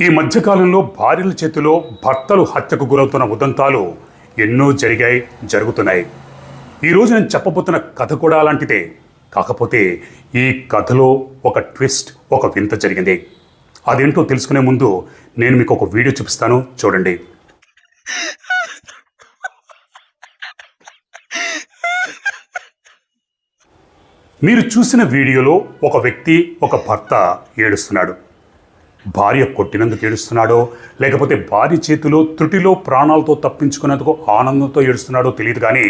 ఈ మధ్యకాలంలో భార్యల చేతిలో భర్తలు హత్యకు గురవుతున్న ఉదంతాలు ఎన్నో జరుగుతున్నాయి. ఈరోజు నేను చెప్పబోతున్న కథ కూడా అలాంటిదే. కాకపోతే ఈ కథలో ఒక ట్విస్ట్, ఒక వింత జరిగింది. అదేంటో తెలుసుకునే ముందు నేను మీకు ఒక వీడియో చూపిస్తాను, చూడండి. మీరు చూసిన వీడియోలో ఒక వ్యక్తి, ఒక భర్త ఏడుస్తున్నాడు. భార్య కొట్టినందుకు ఏడుస్తున్నాడో, లేకపోతే భార్య చేతిలో త్రుటిలో ప్రాణాలతో తప్పించుకున్నందుకు ఆనందంతో ఏడుస్తున్నాడో తెలియదు, కానీ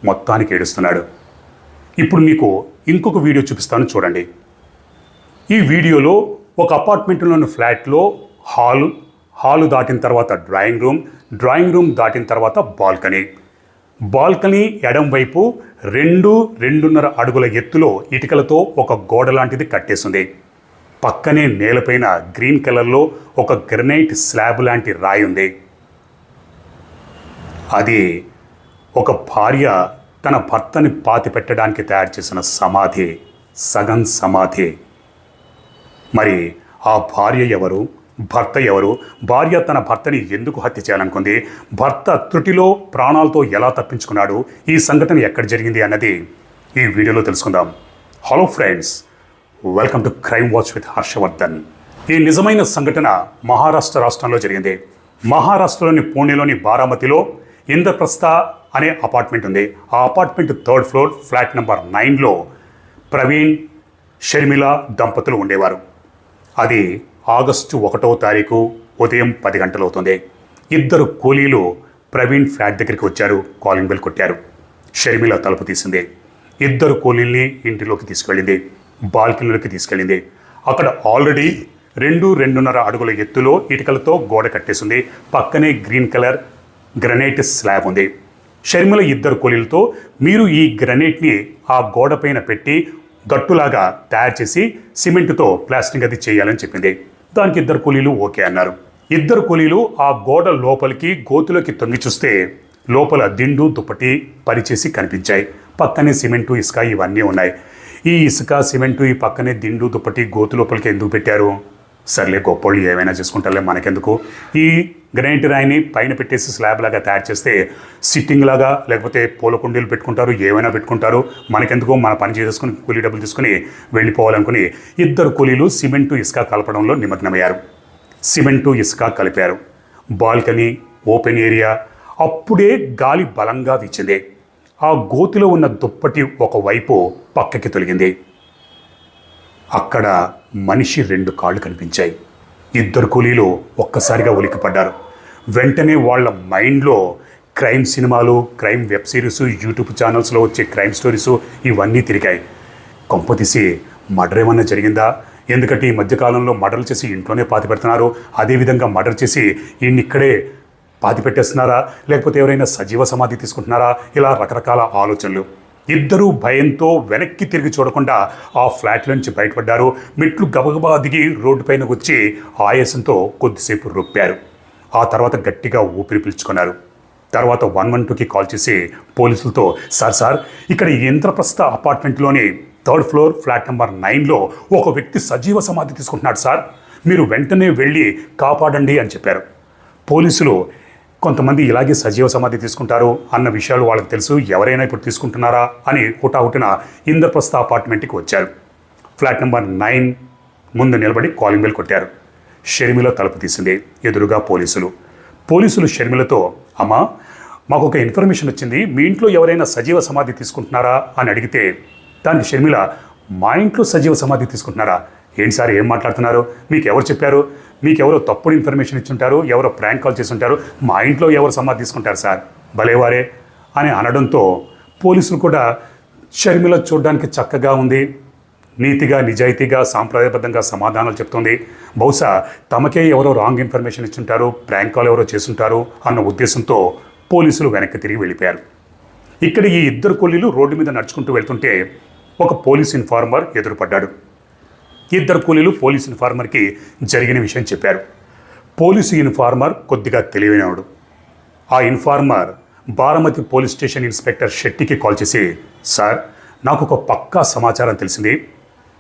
మొత్తానికి ఏడుస్తున్నాడు. ఇప్పుడు మీకు ఇంకొక వీడియో చూపిస్తాను, చూడండి. ఈ వీడియోలో ఒక అపార్ట్మెంట్లోని ఫ్లాట్లో హాలు దాటిన తర్వాత డ్రాయింగ్ రూమ్ దాటిన తర్వాత బాల్కనీ ఎడం వైపు 2-2.5 అడుగుల ఎత్తులో ఇటుకలతో ఒక గోడ లాంటిది కట్టేసింది. పక్కనే నేలపైన గ్రీన్ కలర్లో ఒక గ్రనైట్ స్లాబ్ లాంటి రాయి ఉంది. అది ఒక భార్య తన భర్తని పాతి పెట్టడానికి తయారు చేసిన సమాధి, సగం సమాధి. మరి ఆ భార్య ఎవరు, భర్త ఎవరు? భార్య తన భర్తని ఎందుకు హత్య చేయాలనుకుంది? భర్త త్రుటిలో ప్రాణాలతో ఎలా తప్పించుకున్నాడు? ఈ సంఘటన ఎక్కడ జరిగింది అన్నది ఈ వీడియోలో తెలుసుకుందాం. Hello friends, welcome to crime watch with Harshavardhan. ఈ నిజమైన సంఘటన మహారాష్ట్ర రాష్ట్రంలో జరిగింది. మహారాష్ట్రలోని పూణేలోని బారామతిలో ఇంద్రప్రస్థ అనే అపార్ట్మెంట్ ఉంది. ఆ apartment 3rd floor flat number 9లో ప్రవీణ్, షర్మిల దంపతులు ఉండేవారు. అది ఆగస్టు 1వ తారీఖు ఉదయం 10 గంటలు అవుతుంది. 2 కూలీలు ప్రవీణ్ ఫ్లాట్ దగ్గరికి వచ్చారు. కాలింగ్ బెల్ కొట్టారు. షర్మిల తలుపు తీసింది. 2 కూలీల్ని ఇంటిలోకి తీసుకెళ్ళింది. బాల్కనీలోకి తీసుకెళ్ళింది. అక్కడ ఆల్రెడీ 2-2.5 అడుగుల ఎత్తులో ఇటుకలతో గోడ కట్టేసింది. పక్కనే గ్రీన్ కలర్ గ్రనైట్ స్లాబ్ ఉంది. షర్మిల 2 కూలీలతో, మీరు ఈ గ్రనైట్ని ఆ గోడ పైన పెట్టి గట్టులాగా తయారు చేసి సిమెంట్తో ప్లాస్టింగ్ అది చేయాలని చెప్పింది. దానికి 2 కూలీలు ఓకే అన్నారు. 2 కూలీలు ఆ గోడ లోపలికి గోతులోకి తొంగి చూస్తే లోపల దిండు, దుప్పటి పరిచేసి కనిపించాయి. పక్కనే సిమెంటు, ఇసుక ఇవన్నీ ఉన్నాయి. ఈ ఇసుక, సిమెంటు, ఈ పక్కనే దిండు, దుప్పటి గోతు లోపలికి ఎందుకు పెట్టారు? సర్లే, గొప్పోళ్ళు ఏమైనా చేసుకుంటారులే, మనకెందుకు. ఈ గ్రైనైట్ రాయిని పైన పెట్టేసి స్లాబ్ లాగా తయారు చేస్తే సిట్టింగ్ లాగా, లేకపోతే పూల కుండీలు పెట్టుకుంటారు, ఏమైనా పెట్టుకుంటారు, మనకెందుకు, మన పని చేసుకుని కూలీ డబ్బులు తీసుకుని వెళ్ళిపోవాలనుకుని 2 కూలీలు సిమెంటు, ఇసుక కలపడంలో నిమగ్నమయ్యారు. సిమెంటు, ఇసుక కలిపారు. Balcony, open area. అప్పుడే గాలి బలంగా వీచింది. ఆ గోతిలో ఉన్న దుప్పటి ఒకవైపు పక్కకి తొలగింది. అక్కడ మనిషి 2 కాళ్ళు కనిపించాయి. 2 కూలీలు ఒక్కసారిగా ఉలిక్కిపడ్డారు. వెంటనే వాళ్ళ మైండ్లో క్రైమ్ సినిమాలు, క్రైమ్ వెబ్ సిరీస్, యూట్యూబ్ ఛానల్స్లో వచ్చే క్రైమ్ స్టోరీస్ ఇవన్నీ తిరిగాయి. కొంపతీసి మర్డర్ ఏమన్నా జరిగిందా? ఎందుకంటే ఈ మధ్యకాలంలో మర్డర్లు చేసి ఇంట్లోనే పాతి పెడుతున్నారు. అదేవిధంగా మర్డర్ చేసి ఇక్కడే పాతి పెట్టేస్తున్నారా, లేకపోతే ఎవరైనా సజీవ సమాధి తీసుకుంటున్నారా? ఇలా రకరకాల ఆలోచనలు. 2 భయంతో వెనక్కి తిరిగి చూడకుండా ఆ ఫ్లాట్ నుంచి బయటపడ్డారు. మెట్లు గబగబా దిగి రోడ్డు పైన వచ్చి ఆయాసంతో కొద్దిసేపు రొప్పారు. ఆ తర్వాత గట్టిగా ఊపిరి పీల్చుకున్నారు. తర్వాత 112కి కాల్ చేసి పోలీసులతో, సార్ ఇక్కడ ఇంద్రప్రస్థ అపార్ట్మెంట్లోని 3rd ఫ్లోర్ ఫ్లాట్ నెంబర్ 9లో ఒక వ్యక్తి సజీవ సమాధి తీసుకుంటున్నాడు సార్, మీరు వెంటనే వెళ్ళి కాపాడండి అని చెప్పారు. పోలీసులు కొంతమంది ఇలాగే సజీవ సమాధి తీసుకుంటారు అన్న విషయాలు వాళ్ళకి తెలుసు, ఎవరైనా ఇప్పుడు తీసుకుంటున్నారా అని హుటాహుటిన ఇంద్రప్రస్థ అపార్ట్మెంట్కి వచ్చారు. ఫ్లాట్ నెంబర్ 9 ముందు నిలబడి కాలింగ్ బెల్ కొట్టారు. షర్మిల తలుపు తీసింది. ఎదురుగా పోలీసులు షర్మిలతో, అమ్మా, మాకు ఒక ఇన్ఫర్మేషన్ వచ్చింది, మీ ఇంట్లో ఎవరైనా సజీవ సమాధి తీసుకుంటున్నారా అని అడిగితే, దానికి షర్మిల, మా ఇంట్లో సజీవ సమాధి తీసుకుంటున్నారా? ఏంటి సార్, ఏం మాట్లాడుతున్నారు? మీకు ఎవరు చెప్పారు? మీకు ఎవరో తప్పుడు ఇన్ఫర్మేషన్ ఇచ్చుంటారు, ఎవరో ప్రాంక్ కాల్ చేసి ఉంటారు, మా ఇంట్లో ఎవరు సమాధి తీసుకుంటారు సార్, భలేవారే అని అనడంతో పోలీసులు కూడా, షర్మిల చూడడానికి చక్కగా ఉంది, నీతిగా, నిజాయితీగా, సాంప్రదాయబద్ధంగా సమాధానాలు చెప్తుంది, బహుశా తమకే ఎవరో రాంగ్ ఇన్ఫర్మేషన్ ఇచ్చుంటారు, ప్రాంక్ కాల్ ఎవరో చేసుంటారు అన్న ఉద్దేశంతో పోలీసులు వెనక్కి తిరిగి వెళ్ళిపోయారు. ఇక్కడ ఈ 2 కూలీలు రోడ్డు మీద నడుచుకుంటూ వెళ్తుంటే ఒక పోలీస్ ఇన్ఫార్మర్ ఎదురుపడ్డాడు. 2 కూలీలు పోలీస్ ఇన్ఫార్మర్కి జరిగిన విషయం చెప్పారు. పోలీసు ఇన్ఫార్మర్ కొద్దిగా తెలివైనవాడు. ఆ informer Baramati police station inspector శెట్టికి కాల్ చేసి, 'సార్, నాకు ఒక పక్కా సమాచారం తెలిసింది.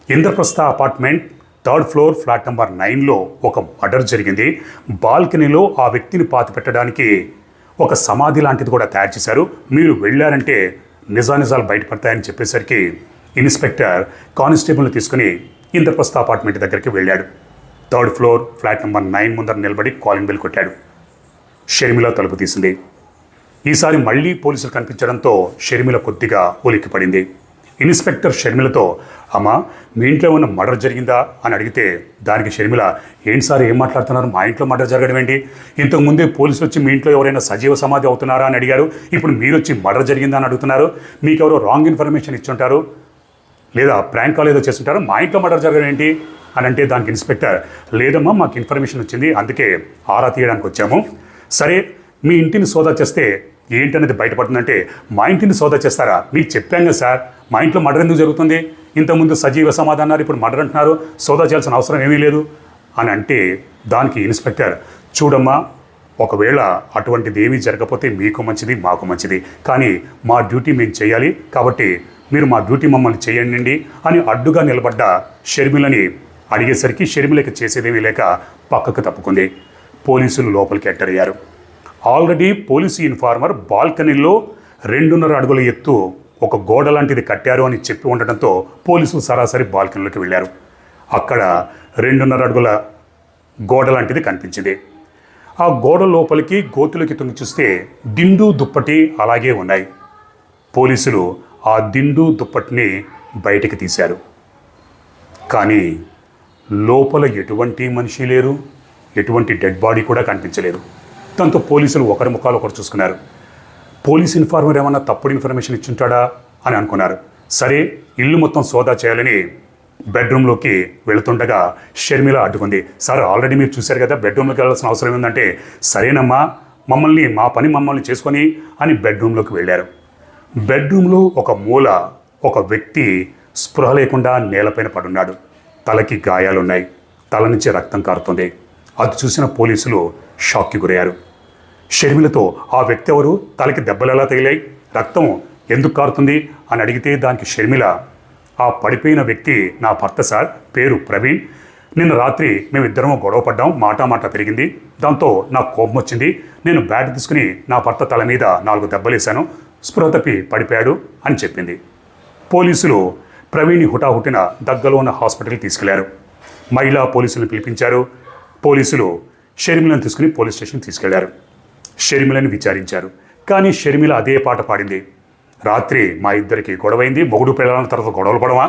Indraprastha apartment 3rd floor flat number 9లో ఒక వ్యక్తి సజీవ సమాధి తీసుకుంటున్నాడు. మీరు వెంటనే వెళ్ళి కాపాడండి అని చెప్పారు. పోలీసులు కొంతమంది ఇలాగే సజీవ సమాధి తీసుకుంటారు, లేకపోతే ఎవరైనా సజీవ సమాధి తీసుకుంటారా? లేకపోతే ఎవరైనా సజీవ సమాధి తీసుకుంటున్నారా? ఇలా రకరకాల ఆలోచనలు. 2 థర్డ్ ఫ్లోర్ ఫ్లాట్ నెంబర్ 9లో ఒక మర్డర్ జరిగింది. బాల్కనీలో ఆ వ్యక్తిని పాతి పెట్టడానికి ఒక సమాధి లాంటిది కూడా తయారు చేశారు. మీరు వెళ్ళారంటే నిజానిజాలు బయటపడతాయని చెప్పేసరికి ఇన్స్పెక్టర్ కానిస్టేబుల్ని తీసుకుని ఇంద్రప్రస్థ అపార్ట్మెంట్ దగ్గరికి వెళ్ళాడు. థర్డ్ ఫ్లోర్ ఫ్లాట్ నెంబర్ 9 ముందర నిలబడి కాలింగ్ బెల్ కొట్టాడు. షర్మిల తలుపు తీసింది. ఈసారి మళ్ళీ పోలీసులు కనిపించడంతో షర్మిల కొద్దిగా ఉలిక్కిపడింది. ఇన్స్పెక్టర్ షర్మిలతో, అమ్మా మీ ఇంట్లో ఉన్న మర్డర్ జరిగిందా అని అడిగితే దానికి షర్మిల, ఏంటి సార్ ఏం మాట్లాడుతున్నారు, మా ఇంట్లో మర్డర్ జరగడం ఏంటి, ఇంతకుముందే పోలీసులు వచ్చి మీ ఇంట్లో ఎవరైనా సజీవ సమాధి అవుతున్నారా అని అడిగారు, ఇప్పుడు మీరు వచ్చి మర్డర్ జరిగిందా అని అడుగుతున్నారు, మీకు ఎవరో రాంగ్ ఇన్ఫర్మేషన్ ఇచ్చుంటారు లేదా ప్రాంక్ కాల్ ఏదో చేస్తుంటారు, మా ఇంట్లో మర్డర్ జరగడం ఏంటి అని అంటే దానికి ఇన్స్పెక్టర్, లేదమ్మా మాకు ఇన్ఫర్మేషన్ వచ్చింది అందుకే ఆరా తీయడానికి వచ్చాము. సరే మీ ఇంటిని సోదా చేస్తే ఏంటనేది బయటపడుతుందంటే, మా ఇంటిని సోదా చేస్తారా, మీకు చెప్పాం కదా సార్ మా ఇంట్లో మర్డర్ ఎందుకు జరుగుతుంది, ఇంతకుముందు సజీవ సమాధి అన్నారు ఇప్పుడు మర్డర్ అంటున్నారు, సోదా చేయాల్సిన అవసరం ఏమీ లేదు అని అంటే దానికి ఇన్స్పెక్టర్, చూడమ్మా ఒకవేళ అటువంటిది ఏమీ జరగకపోతే మీకు మంచిది మాకు మంచిది, కానీ మా డ్యూటీ మేము చేయాలి కాబట్టి మీరు మా డ్యూటీ మమ్మల్ని చేయండి అని అడ్డుగా నిలబడ్డ షర్మిలని అడిగేసరికి షర్మిలకి చేసేదేమీ లేక పక్కకు తప్పుకుంది. పోలీసులు లోపలికి ఎంటర్ అయ్యారు. ఆల్రెడీ పోలీసు ఇన్ఫార్మర్ బాల్కనీలో 2.5 అడుగుల ఎత్తు ఒక గోడ లాంటిది కట్టారు అని చెప్పి ఉండటంతో పోలీసులు సరాసరి బాల్కనీలోకి వెళ్ళారు. అక్కడ 2.5 అడుగుల గోడ లాంటిది కనిపించింది. ఆ గోడ లోపలికి గోతులకి తొంగి చూస్తే దిండు దుప్పటి అలాగే ఉన్నాయి. పోలీసులు ఆ దిండు దుప్పటిని బయటికి తీశారు. కానీ లోపల ఎటువంటి మనిషి లేరు, ఎటువంటి డెడ్ బాడీ కూడా కనిపించలేదు. దాంతో పోలీసులు ఒకరి ముఖాలు ఒకరు చూసుకున్నారు. పోలీస్ ఇన్ఫార్మర్ ఏమన్నా తప్పుడు ఇన్ఫర్మేషన్ ఇచ్చుంటాడా అని అనుకున్నారు. సరే ఇల్లు మొత్తం సోదా చేయాలని బెడ్రూమ్లోకి వెళుతుండగా షర్మిల అడ్డుకుంది. సార్ ఆల్రెడీ మీరు చూశారు కదా, బెడ్రూమ్లోకి వెళ్ళాల్సిన అవసరం ఏంటంటే, సరేనమ్మా మా పని మమ్మల్ని చేసుకొని అని బెడ్రూమ్లోకి వెళ్ళారు. బెడ్రూమ్లో ఒక మూల ఒక వ్యక్తి స్పృహ లేకుండా నేలపైన పడున్నాడు. తలకి గాయాలున్నాయి, తల నుంచి రక్తం కారుతుంది. అది చూసిన పోలీసులు షాక్కి గురయ్యారు. షర్మిలతో, ఆ వ్యక్తి ఎవరు, తలకి దెబ్బలు ఎలా తగిలాయి, రక్తం ఎందుకు కారుతుంది అని అడిగితే దానికి షర్మిల, ఆ పడిపోయిన వ్యక్తి నా భర్త సార్, పేరు ప్రవీణ్, నిన్న రాత్రి మేమిద్దరం గొడవ పడ్డాం, మాట పెరిగింది, దాంతో నాకు కోపం వచ్చింది, నేను బ్యాట్ తీసుకుని నా భర్త తల మీద 4 దెబ్బలేశాను, స్పృహ తప్పి పడిపోయాడు అని చెప్పింది. పోలీసులు ప్రవీణ్ని హుటాహుటిన దగ్గరలో ఉన్న హాస్పిటల్కి తీసుకెళ్లారు. మహిళా పోలీసులను పిలిపించారు. పోలీసులు షర్మిలను తీసుకుని పోలీస్ స్టేషన్ తీసుకెళ్లారు. షర్మిలని విచారించారు. కానీ షర్మిల అదే పాట పాడింది, రాత్రి మా ఇద్దరికి గొడవైంది, మొగుడు పిల్లల తర్వాత గొడవలు పడవా,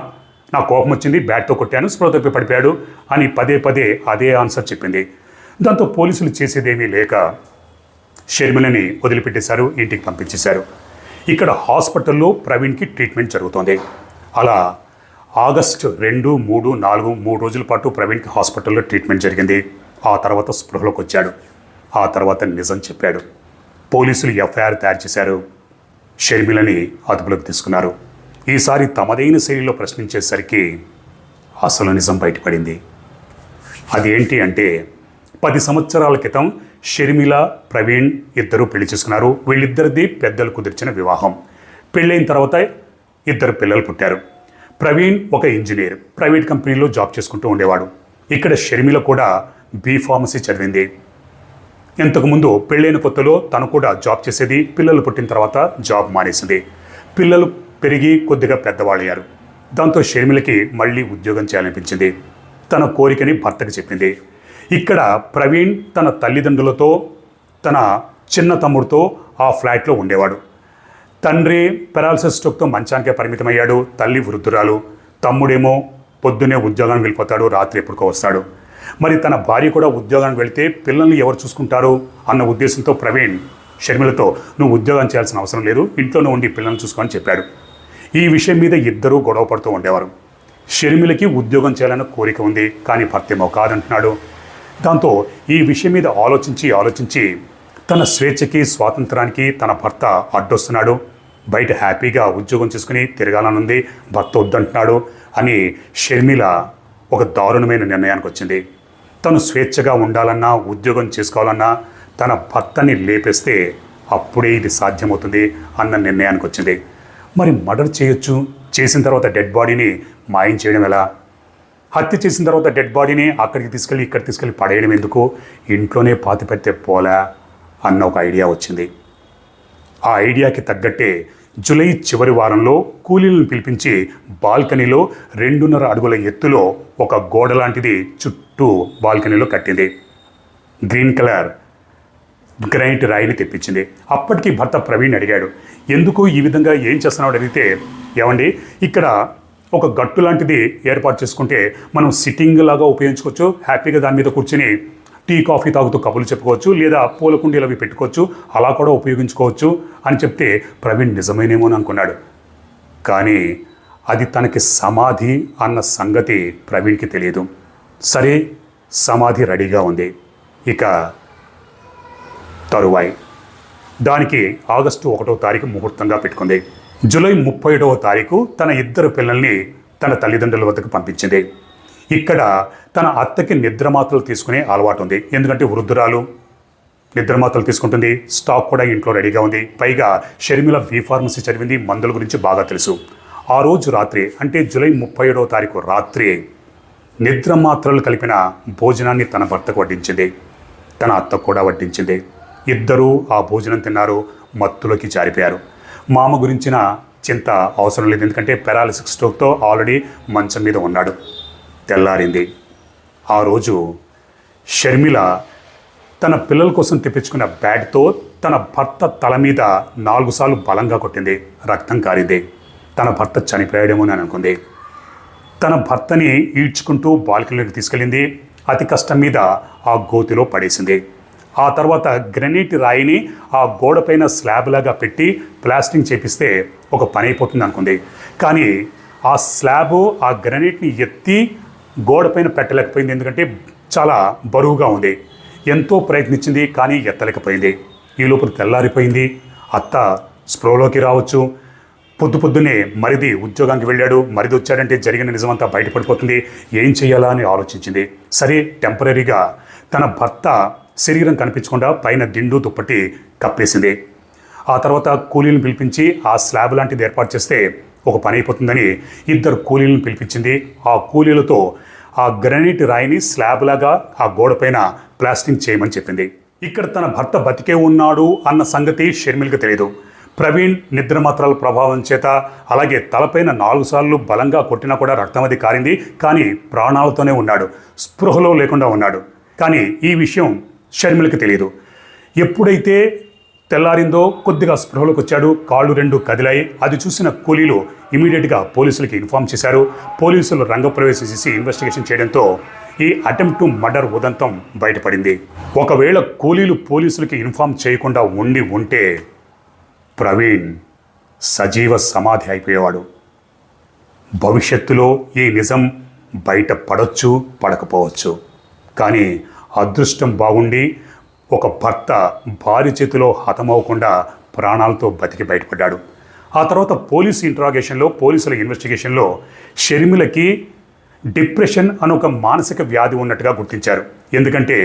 నా కోపం వచ్చింది, బ్యాట్తో కొట్టాను, స్పృహ తప్పి పడిపోయాడు అని పదే అదే ఆన్సర్ చెప్పింది. దాంతో పోలీసులు చేసేదేమీ లేక షర్మిలని వదిలిపెట్టేశారు, ఇంటికి పంపించేశారు. ఇక్కడ హాస్పిటల్లో ప్రవీణ్కి ట్రీట్మెంట్ జరుగుతోంది. అలా ఆగస్టు 2, 3, 4 3 రోజుల పాటు ప్రవీణ్కి హాస్పిటల్లో ట్రీట్మెంట్ జరిగింది. ఆ తర్వాత స్పృహలోకి వచ్చాడు. ఆ తర్వాత నిజం చెప్పాడు. పోలీసులు ఎఫ్ఐఆర్ తయారు చేశారు. షర్మిలని అదుపులోకి తీసుకున్నారు. ఈసారి తమదైన శైలిలో ప్రశ్నించేసరికి అసలు నిజం బయటపడింది. అదేంటి అంటే 10 సంవత్సరాల క్రితం షర్మిల ప్రవీణ్ ఇద్దరు పెళ్లి చేసుకున్నారు. వీళ్ళిద్దరిది పెద్దలు కుదిర్చిన వివాహం. పెళ్ళైన తర్వాత 2 పిల్లలు పుట్టారు. ప్రవీణ్ ఒక ఇంజనీర్, ప్రైవేట్ కంపెనీలో జాబ్ చేసుకుంటూ ఉండేవాడు. ఇక్కడ షర్మిల కూడా B.Pharmacy చదివింది. ఇంతకుముందు పెళ్ళైన కొత్తలో తను కూడా జాబ్ చేసేది. పిల్లలు పుట్టిన తర్వాత జాబ్ మానేసింది. పిల్లలు పెరిగి కొద్దిగా పెద్దవాళ్ళయ్యారు. దాంతో షర్మిలకి మళ్ళీ ఉద్యోగం చేయాలనిపించింది. తన కోరికని భర్తకి చెప్పింది. ఇక్కడ ప్రవీణ్ తన తల్లిదండ్రులతో తన చిన్న తమ్ముడితో ఆ ఫ్లాట్లో ఉండేవాడు. తండ్రి పెరాలసిస్ స్ట్రోక్తో మంచానికే పరిమితమయ్యాడు. తల్లి వృద్ధురాలు. తమ్ముడేమో పొద్దునే ఉద్యోగానికి వెళ్ళిపోతాడు, రాత్రి ఎప్పుడుకో వస్తాడు. మరి తన భార్య కూడా ఉద్యోగానికి వెళితే పిల్లల్ని ఎవరు చూసుకుంటారు అన్న ఉద్దేశంతో ప్రవీణ్ షర్మిలతో, నువ్వు ఉద్యోగం చేయాల్సిన అవసరం లేదు, ఇంట్లోనే ఉండి పిల్లల్ని చూసుకోని చెప్పాడు. ఈ విషయం మీద ఇద్దరూ గొడవ పడుతూ ఉండేవారు. షర్మిలకి ఉద్యోగం చేయాలన్న కోరిక ఉంది, కానీ భర్తేమో కాదంటున్నాడు. దాంతో ఈ విషయం మీద ఆలోచించి తన స్వేచ్ఛకి స్వాతంత్రానికి తన భర్త అడ్డొస్తున్నాడు, బయట హ్యాపీగా ఉద్యోగం చేసుకుని తిరగాలనుంది, భర్త వద్దంటున్నాడు అని షర్మిల ఒక దారుణమైన నిర్ణయానికి వచ్చింది. తను స్వేచ్ఛగా ఉండాలన్నా ఉద్యోగం చేసుకోవాలన్నా తన భర్తని లేపేస్తే అప్పుడే ఇది సాధ్యమవుతుంది అన్న నిర్ణయానికి వచ్చింది. మరి మర్డర్ చేయొచ్చు, చేసిన తర్వాత డెడ్ బాడీని మాయం చేయడం ఎలా? హత్య చేసిన తర్వాత డెడ్ బాడీని అక్కడికి తీసుకెళ్ళి ఇక్కడ తీసుకెళ్ళి పడేయడం ఎందుకు, ఇంట్లోనే పాతిపెడితే పోలా అన్న ఒక ఐడియా వచ్చింది. ఆ ఐడియాకి తగ్గట్టే జూలై చివరి వారంలో కూలీలను పిలిపించి బాల్కనీలో 2.5 అడుగుల ఎత్తులో ఒక గోడ లాంటిది చుట్టూ బాల్కనీలో కట్టింది. గ్రీన్ కలర్ గ్రైనైట్ రాయిని తెప్పించింది. అప్పటికి భర్త ప్రవీణ్ అడిగాడు, ఎందుకు ఈ విధంగా ఏం చేస్తున్నావు అడిగితే, ఏమండి ఇక్కడ ఒక గట్టు లాంటిది ఏర్పాటు చేసుకుంటే మనం సిట్టింగ్ లాగా ఉపయోగించుకోవచ్చు, హ్యాపీగా దాని మీద కూర్చుని టీ కాఫీ తాగుతూ కబుర్లు చెప్పుకోవచ్చు, లేదా పూల కుండీలు అవి పెట్టుకోవచ్చు, అలా కూడా ఉపయోగించుకోవచ్చు అని చెప్తే ప్రవీణ్ నిజమేనేమో అని అనుకున్నాడు. కానీ అది తనకి సమాధి అన్న సంగతి ప్రవీణ్కి తెలియదు. సరే, సమాధి రెడీగా ఉంది. ఇక తరువాయి దానికి ఆగస్టు 1వ తారీఖు ముహూర్తంగా పెట్టుకుంది. జూలై 31వ తారీఖు తన 2 పిల్లల్ని తన తల్లిదండ్రుల వద్దకు పంపించింది. ఇక్కడ తన అత్తకి నిద్రమాత్రలు తీసుకునే అలవాటు ఉంది. ఎందుకంటే వృద్ధురాలు నిద్రమాత్రలు తీసుకుంటుంది, స్టాక్ కూడా ఇంట్లో రెడీగా ఉంది. పైగా షర్మిల B.Pharmacy చదివింది, మందుల గురించి బాగా తెలుసు. ఆ రోజు రాత్రి అంటే జూలై 31వ తారీఖు రాత్రి నిద్రమాత్రలు కలిపిన భోజనాన్ని తన భర్తకు వడ్డించింది, తన అత్తకు కూడా వడ్డించింది. ఇద్దరూ ఆ భోజనం తిన్నారు, మత్తులోకి జారిపోయారు. మామ గురించిన చింత అవసరం లేదు, ఎందుకంటే పెరాలిసిస్ స్ట్రోక్తో ఆల్రెడీ మంచం మీద ఉన్నాడు. తెల్లారింది. ఆ రోజు షర్మిల తన పిల్లల కోసం తెప్పించుకున్న బ్యాట్తో తన భర్త తల మీద 4 సార్లు బలంగా కొట్టింది. రక్తం కారింది. తన భర్త చనిపోయాడేమో అని అనుకుంది. తన భర్తని ఈడ్చుకుంటూ బాల్కనీలోకి తీసుకెళ్ళింది. అతి కష్టం మీద ఆ గోతిలో పడేసింది. ఆ తర్వాత గ్రనైట్ రాయిని ఆ గోడపైన స్లాబ్ లాగా పెట్టి ప్లాస్టింగ్ చేపిస్తే ఒక పని అయిపోతుంది అనుకుంది. కానీ ఆ స్లాబు ఆ గ్రనైట్ని ఎత్తి గోడపైన పెట్టలేకపోయింది, ఎందుకంటే చాలా బరువుగా ఉంది. ఎంతో ప్రయత్నించింది కానీ ఎత్తలేకపోయింది. ఈ లోపల తెల్లారిపోయింది. అత్త స్ప్రోలోకి రావచ్చు. పొద్దున్నే మరిది ఉద్యోగానికి వెళ్ళాడు. మరిది వచ్చాడంటే జరిగిన నిజమంతా బయటపడిపోతుంది. ఏం చేయాలా అని ఆలోచించింది. సరే, టెంపరీగా తన భర్త శరీరం కనిపించకుండా పైన దిండు దుప్పటి కప్పేసింది. ఆ తర్వాత కూలీలను పిలిపించి ఆ స్లాబ్ లాంటిది ఏర్పాటు చేస్తే ఒక పని అయిపోతుందని 2 కూలీలను పిలిపించింది. ఆ కూలీలతో ఆ గ్రానైట్ రాయిని స్లాబ్ లాగా ఆ గోడపైన ప్లాస్టింగ్ చేయమని చెప్పింది. ఇక్కడ తన భర్త బతికే ఉన్నాడు అన్న సంగతి షర్మిలకు తెలియదు. ప్రవీణ్ నిద్రమాత్రల ప్రభావం చేత, అలాగే తలపైన 4 సార్లు బలంగా కొట్టినా కూడా రక్తం అది కారింది. కానీ ప్రాణాలతోనే ఉన్నాడు, స్పృహలో లేకుండా ఉన్నాడు. కానీ ఈ విషయం షర్మిలకు తెలియదు. ఎప్పుడైతే తెల్లారిందో కొద్దిగా స్పృహలోకి వచ్చాడు, కాళ్ళు 2 కదిలాయి. అది చూసిన కూలీలు ఇమీడియట్గా పోలీసులకి ఇన్ఫామ్ చేశారు. పోలీసులు రంగప్రవేశం చేసి ఇన్వెస్టిగేషన్ చేయడంతో ఈ అటెంప్ట్ టు మర్డర్ ఉదంతం బయటపడింది. ఒకవేళ కూలీలు పోలీసులకి ఇన్ఫామ్ చేయకుండా ఉంటే ప్రవీణ్ సజీవ సమాధి అయిపోయేవాడు. భవిష్యత్తులో ఈ నిజం బయట పడవచ్చు, పడకపోవచ్చు. కానీ అదృష్టం బాగుండి ఒక భర్త భార్య చేతిలో హతమవకుండా ప్రాణాలతో బతికి బయటపడ్డాడు. ఆ తర్వాత పోలీసుల ఇన్వెస్టిగేషన్లో షర్మిలకి డిప్రెషన్ అని ఒక మానసిక వ్యాధి ఉన్నట్టుగా గుర్తించారు. ఎందుకంటే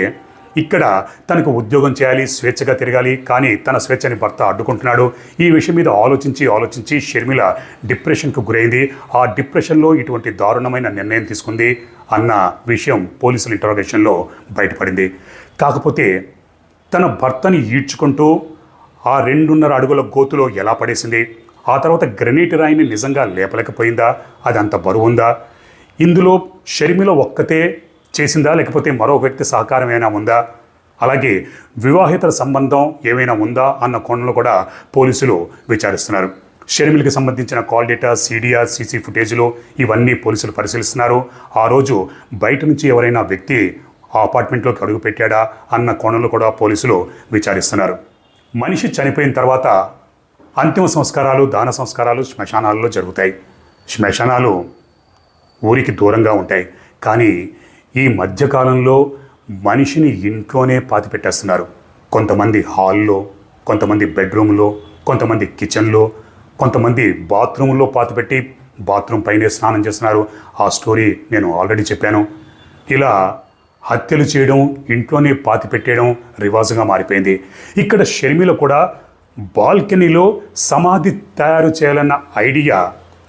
ఇక్కడ తనకు ఉద్యోగం చేయాలి, స్వేచ్ఛగా తిరగాలి, కానీ తన స్వేచ్ఛని భర్త అడ్డుకుంటున్నాడు. ఈ విషయం మీద ఆలోచించి షర్మిల డిప్రెషన్కు గురైంది. ఆ డిప్రెషన్లో ఇటువంటి దారుణమైన నిర్ణయం తీసుకుంది అన్న విషయం పోలీసుల ఇంటరాగేషన్లో బయటపడింది. కాకపోతే తన భర్తని ఈడ్చుకుంటూ ఆ 2.5 అడుగుల గోతులో ఎలా పడేసింది, ఆ తర్వాత గ్రనైట్ రాయిని నిజంగా లేపలేకపోయిందా, అది అంత బరువుందా, ఇందులో షర్మిల ఒక్కతే చేసిందా లేకపోతే మరో వ్యక్తి సహకారం ఏమైనా ఉందా, అలాగే వివాహితర సంబంధం ఏమైనా ఉందా అన్న కోణంలో కూడా పోలీసులు విచారిస్తున్నారు. షర్మిలకి సంబంధించిన కాల్ డేటా, CDR, CC ఫుటేజ్లు ఇవన్నీ పోలీసులు పరిశీలిస్తున్నారు. ఆ రోజు బయట నుంచి ఎవరైనా వ్యక్తి ఆ అపార్ట్మెంట్లోకి అడుగుపెట్టాడా అన్న కోణంలో కూడా పోలీసులు విచారిస్తున్నారు. మనిషి చనిపోయిన తర్వాత అంతిమ సంస్కారాలు, దాన సంస్కారాలు శ్మశానాలలో జరుగుతాయి. శ్మశానాలు ఊరికి దూరంగా ఉంటాయి. కానీ ఈ మధ్యకాలంలో మనిషిని ఇంట్లోనే పాతిపెట్టేస్తున్నారు. కొంతమంది హాల్లో, కొంతమంది బెడ్రూమ్లో, కొంతమంది కిచెన్లో, కొంతమంది బాత్రూంలో పాతిపెట్టి బాత్రూమ్ పైనే స్నానం చేస్తున్నారు. ఆ స్టోరీ నేను ఆల్రెడీ చెప్పాను. ఇలా హత్యలు చేయడం, ఇంట్లోనే పాతిపెట్టేయడం రివాజుగా మారిపోయింది. ఇక్కడ షర్మిల కూడా బాల్కనీలో సమాధి తయారు చేయాలన్న ఐడియా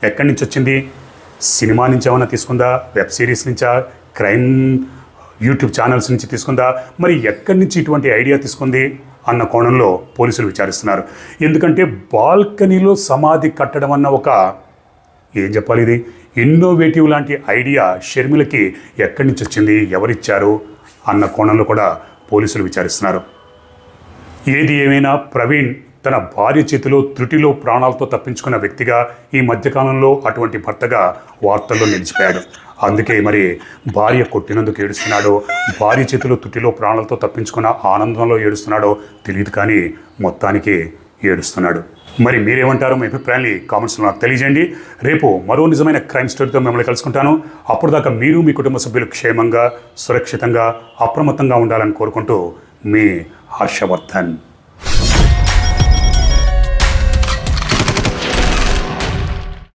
ఎక్కడి నుంచి వచ్చింది? సినిమా నుంచి ఏమైనా తీసుకుందా, వెబ్ సిరీస్ నుంచా, క్రైమ్ యూట్యూబ్ ఛానల్స్ నుంచి తీసుకుందా, మరి ఎక్కడి నుంచి ఇటువంటి ఐడియా తీసుకుంది అన్న కోణంలో పోలీసులు విచారిస్తున్నారు. ఎందుకంటే బాల్కనీలో సమాధి కట్టడం అన్న ఒక ఏం చెప్పాలి, ఇది ఇన్నోవేటివ్ లాంటి ఐడియా షర్మిలకి ఎక్కడి నుంచి వచ్చింది, ఎవరిచ్చారు అన్న కోణంలో కూడా పోలీసులు విచారిస్తున్నారు. ఏది ఏమైనా ప్రవీణ్ తన భార్య చేతిలో త్రుటిలో ప్రాణాలతో తప్పించుకున్న వ్యక్తిగా ఈ మధ్యకాలంలో అటువంటి భర్తగా వార్తల్లో నిలిచిపోయాడు. అందుకే మరి భార్య కొట్టినందుకు ఏడుస్తున్నాడో, భార్య చేతిలో త్రుటిలో ప్రాణాలతో తప్పించుకున్న ఆనందంలో ఏడుస్తున్నాడో తెలియదు, కానీ మొత్తానికి ఏడుస్తున్నాడు. మరి మీరేమంటారు? మీ అభిప్రాయాన్ని కామెంట్స్లో నాకు తెలియజేయండి. రేపు మరో నిజమైన క్రైమ్ స్టోరీతో మిమ్మల్ని కలుసుకుంటాను. అప్పుడు దాకా మీరు మీ కుటుంబ సభ్యులు క్షేమంగా, సురక్షితంగా, అప్రమత్తంగా ఉండాలని కోరుకుంటూ మీ హర్షవర్ధన్.